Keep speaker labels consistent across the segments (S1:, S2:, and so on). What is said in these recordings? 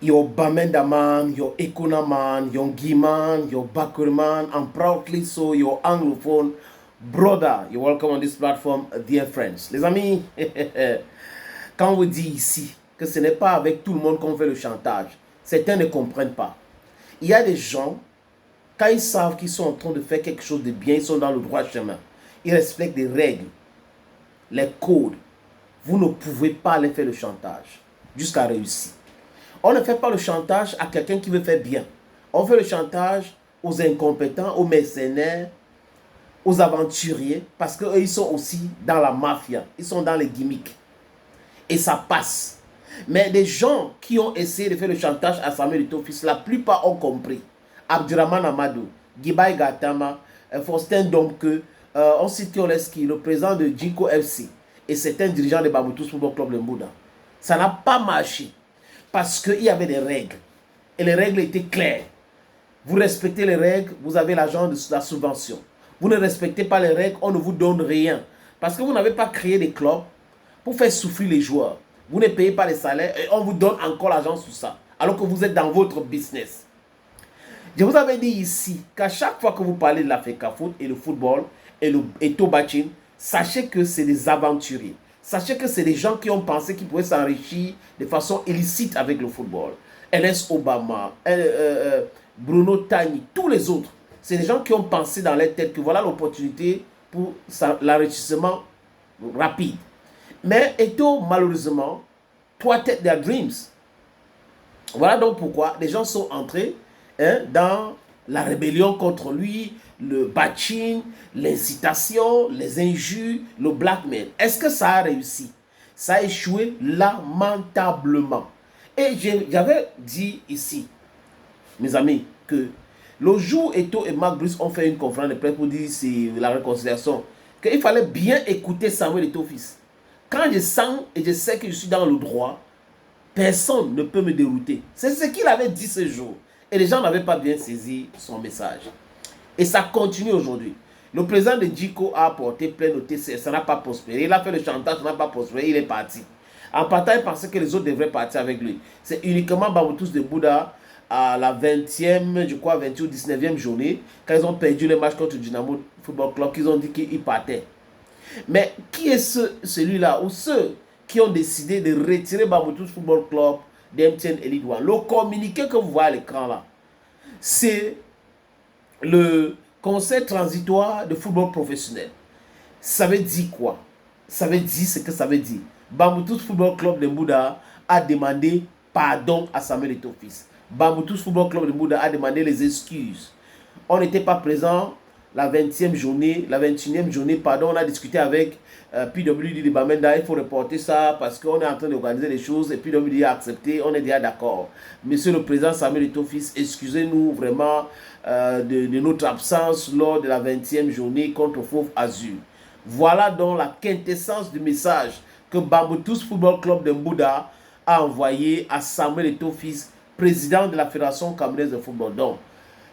S1: your Bamenda man, your Ekuna man, your Guy man, your Bakuri man, and proudly so your Anglophone brother. You're welcome on this platform, dear friends. Les amis, quand on vous dit ici que ce n'est pas avec tout le monde qu'on fait le chantage, certains ne comprennent pas. Il y a des gens, quand ils savent qu'ils sont en train de faire quelque chose de bien, ils sont dans le droit chemin. Ils respectent les règles, les codes. Vous ne pouvez pas les faire le chantage jusqu'à réussir. On ne fait pas le chantage à quelqu'un qui veut faire bien. On fait le chantage aux incompétents, aux mercenaires, aux aventuriers, parce qu'eux, ils sont aussi dans la mafia. Ils sont dans les gimmicks. Et ça passe. Mais des gens qui ont essayé de faire le chantage à Samuel Eto'o Fils, la plupart ont compris. Abdurrahman Amadou, Gibai Gatama, Faustin Domke, on cite Kioleski, le président de Jinko FC, et certains dirigeants de Bamoutous Football Club de Mbouda. Ça n'a pas marché. Parce qu'il y avait des règles. Et les règles étaient claires. Vous respectez les règles, vous avez l'argent de la subvention. Vous ne respectez pas les règles, on ne vous donne rien. Parce que vous n'avez pas créé des clubs pour faire souffrir les joueurs. Vous ne payez pas les salaires et on vous donne encore l'argent sur ça. Alors que vous êtes dans votre business. Je vous avais dit ici qu'à chaque fois que vous parlez de l'Africa Foot et le football et le Eto'o Bachin, sachez que c'est des aventuriers. Sachez que c'est des gens qui ont pensé qu'ils pouvaient s'enrichir de façon illicite avec le football. LS Obama, Bruno Tagni, tous les autres. C'est des gens qui ont pensé dans leur tête que voilà l'opportunité pour l'enrichissement rapide. Mais Eto'o, malheureusement, thwarted their dreams. Voilà donc pourquoi les gens sont entrés dans la rébellion contre lui, le bashing, l'incitation, les injures, le blackmail. Est-ce que ça a réussi? Ça a échoué lamentablement. Et j'avais dit ici, mes amis, que le jour où Eto'o et Marc Bruce ont fait une conférence de presse pour dire c'est la réconciliation, qu'il fallait bien écouter Samuel Eto'o Fils. Quand je sens et je sais que je suis dans le droit, personne ne peut me dérouter. C'est ce qu'il avait dit ce jour. Et les gens n'avaient pas bien saisi son message. Et ça continue aujourd'hui. Le président de Djiko a apporté plein de TCS, ça n'a pas prospéré. Il a fait le chantage, ça n'a pas prospéré, il est parti. En partant, il pensait que les autres devraient partir avec lui. C'est uniquement Bamoutos de Mbouda à la 20e, je crois 20 ou 19e journée, quand ils ont perdu le match contre Dynamo Football Club, qu'ils ont dit qu'ils partaient. Mais qui est celui-là ou ceux qui ont décidé de retirer Bamoutos Football Club d'MTN Elite One? Le communiqué que vous voyez à l'écran là, c'est le conseil transitoire de football professionnel. Ça veut dire quoi? Ça veut dire ce que ça veut dire. Bamoutos Football Club de Mbouda a demandé pardon à Samuel Eto'o Fils. Bamoutos Football Club de Mbouda a demandé les excuses. On n'était pas présent la 20e journée, la 21e journée, pardon, on a discuté avec PWD de Bamenda, il faut reporter ça parce qu'on est en train d'organiser les choses et PWD a accepté, on est déjà d'accord. Monsieur le président Samuel Eto'o Fils, excusez-nous vraiment de notre absence lors de la 20e journée contre Fauve Azur. Voilà donc la quintessence du message que Bamoutos Football Club de Mbouda a envoyé à Samuel Eto'o Fils, président de la Fédération camerounaise de football. Donc,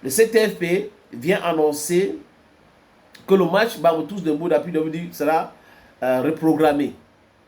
S1: le CTFP vient annoncer que le match Bamoutos de Mbouda PWD sera reprogrammé.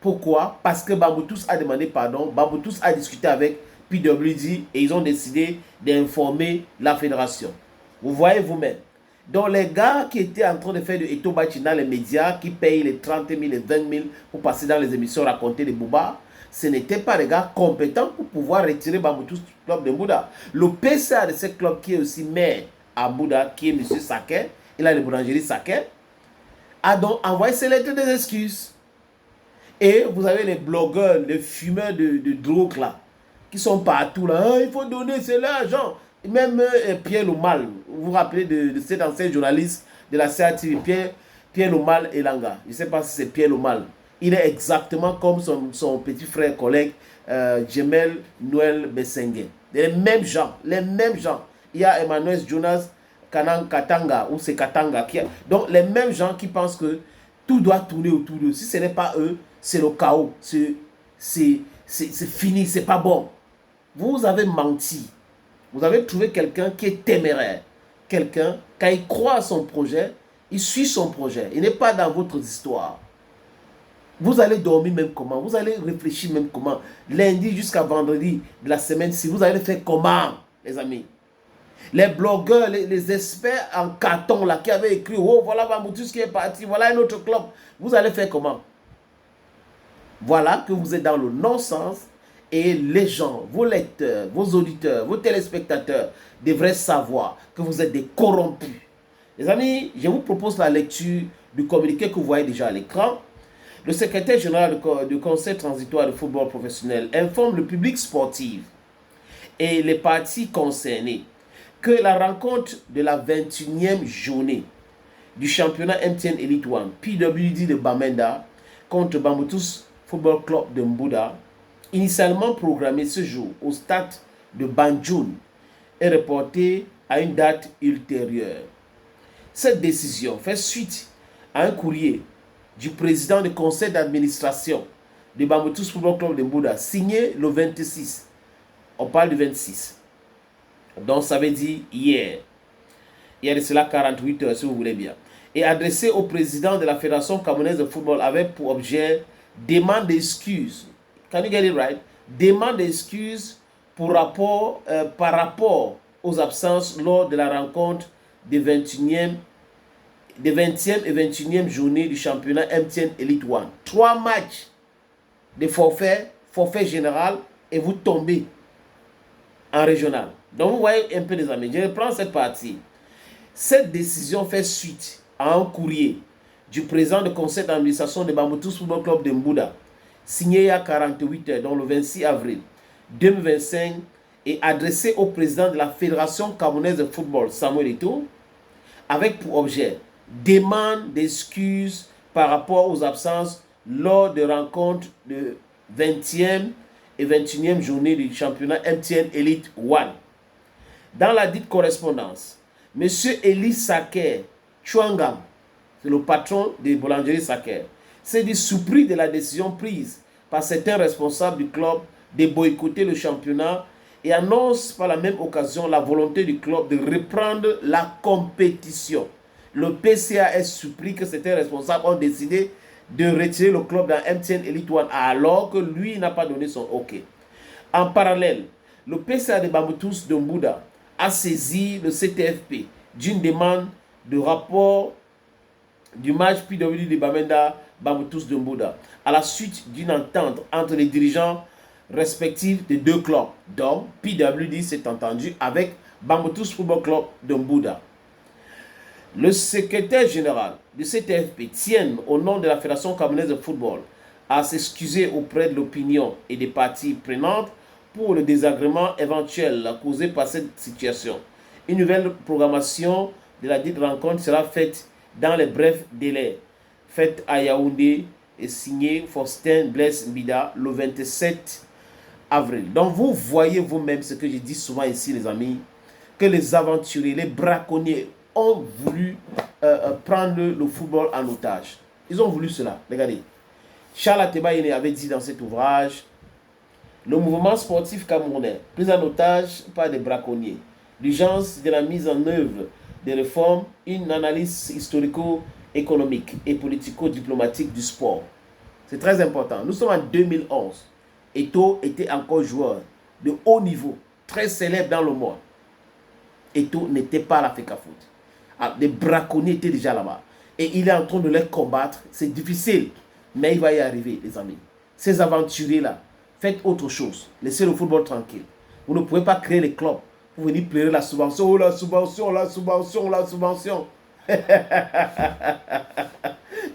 S1: Pourquoi? Parce que Bamoutos a demandé pardon, Bamoutos a discuté avec PWD et ils ont décidé d'informer la fédération. Vous voyez vous-même. Donc les gars qui étaient en train de faire de Eto'o Bachin dans les médias, qui payent les 30 000, les 20 000 pour passer dans les émissions raconter des boubas, ce n'étaient pas des gars compétents pour pouvoir retirer Bamoutos Club de Mbouda. Le PCA de ce club qui est aussi maire à Mbouda, qui est M. Saké, il a les boulangeries Saké, a donc envoyé ses lettres des excuses. Et vous avez les blogueurs, les fumeurs de drogue là, qui sont partout là. Ah, il faut donner, c'est l'argent. Même Pierre Lomal, vous vous rappelez de cet ancien journaliste de la CATV, Pierre Lomal Elanga. Je ne sais pas si c'est Pierre Lomal. Il est exactement comme son petit frère collègue Jemel Noël Bessengue. Les mêmes gens, les mêmes gens. Il y a Emmanuel Jonas Kanang Katanga, ou c'est Katanga. Donc les mêmes gens qui pensent que tout doit tourner autour d'eux. Si ce n'est pas eux, c'est le chaos. C'est fini, c'est pas bon. Vous avez menti. Vous avez trouvé quelqu'un qui est téméraire. Quelqu'un, quand il croit à son projet, il suit son projet. Il n'est pas dans votre histoire. Vous allez dormir même comment? Vous allez réfléchir même comment? Lundi jusqu'à vendredi de la semaine, si vous allez faire comment, les amis? Les blogueurs, les experts en carton là, qui avaient écrit, oh voilà Bamboutus qui est parti, voilà un autre club. Vous allez faire comment? Voilà que vous êtes dans le non-sens et les gens, vos lecteurs, vos auditeurs, vos téléspectateurs devraient savoir que vous êtes des corrompus. Les amis, je vous propose la lecture du communiqué que vous voyez déjà à l'écran. Le secrétaire général du Conseil transitoire de football professionnel informe le public sportif et les parties concernées que la rencontre de la 21e journée du championnat MTN Elite One PWD de Bamenda contre Bamboutus Football Club de Mbouda, initialement programmée ce jour au stade de Banjul, est reportée à une date ultérieure. Cette décision fait suite à un courrier du président du conseil d'administration de Bamboutus Football Club de Mbouda, signé le 26. On parle du 26. Donc ça veut dire hier. Il y a de cela 48 heures si vous voulez bien. Et adressé au président de la Fédération camerounaise de football avec pour objet demande d'excuses. Can you get it right? Demande d'excuses par rapport aux absences lors de la rencontre des 20e et 21e journée du championnat MTN Elite One. 3 matchs de forfait général et vous tombez en régional. Donc vous voyez un peu les amis, je reprends cette partie. Cette décision fait suite à un courrier du président du conseil d'administration de Bamboutus Football Club de Mbouda, signé il y a 48 heures, donc le 26 avril 2025, et adressé au président de la Fédération camerounaise de football, Samuel Eto'o, avec pour objet demande d'excuses par rapport aux absences lors de rencontres de 20e et 21e journée du championnat MTN Elite One. Dans la dite correspondance, M. Elie Saker Chouangam, c'est le patron des boulangeries Saker, s'est dit surpris de la décision prise par certains responsables du club de boycotter le championnat et annonce par la même occasion la volonté du club de reprendre la compétition. Le PCA est surpris que certains responsables ont décidé de retirer le club dans MTN Elite One alors que lui n'a pas donné son OK. En parallèle, le PCA de Bamboutus de Mbouda a saisi le CTFP d'une demande de rapport du match PWD de Bamenda Bamboutus de Mbouda à la suite d'une entente entre les dirigeants respectifs des deux clubs. Donc, PWD s'est entendu avec Bamboutus Football Club de Mbouda. Le secrétaire général du CTFP tient, au nom de la Fédération camerounaise de football, à s'excuser auprès de l'opinion et des parties prenantes pour le désagrément éventuel causé par cette situation. Une nouvelle programmation de la dite rencontre sera faite dans les brefs délais. Faite à Yaoundé et signée Faustin Blaise Mbida le 27 avril. Donc vous voyez vous-même ce que je dis souvent ici les amis, que les aventuriers, les braconniers ont voulu prendre le football en otage. Ils ont voulu cela. Regardez. Charles Ateba-Yene avait dit dans cet ouvrage, le mouvement sportif camerounais, pris en otage par des braconniers, l'urgence de la mise en œuvre des réformes, une analyse historico-économique et politico-diplomatique du sport. C'est très important. Nous sommes en 2011. Eto'o était encore joueur de haut niveau, très célèbre dans le monde. Eto'o n'était pas à la FECAFOOT. Les braconniers étaient déjà là-bas. Et il est en train de les combattre. C'est difficile, mais il va y arriver, les amis. Ces aventuriers-là, faites autre chose. Laissez le football tranquille. Vous ne pouvez pas créer les clubs pour venir pleurer la subvention. Oh, la subvention, la subvention, la subvention. Je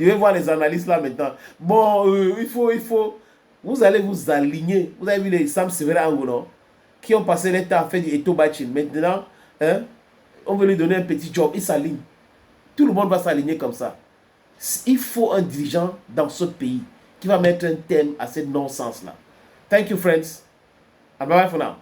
S1: vais voir les analystes là maintenant. Bon, il faut. Vous allez vous aligner. Vous avez vu les Sam Sévérin Angoulon qui ont passé l'état à faire du Eto'o Bachin. Maintenant, on veut lui donner un petit job. Il s'aligne. Tout le monde va s'aligner comme ça. Il faut un dirigeant dans ce pays qui va mettre un thème à cette non-sens là. Thank you, friends. And bye for now.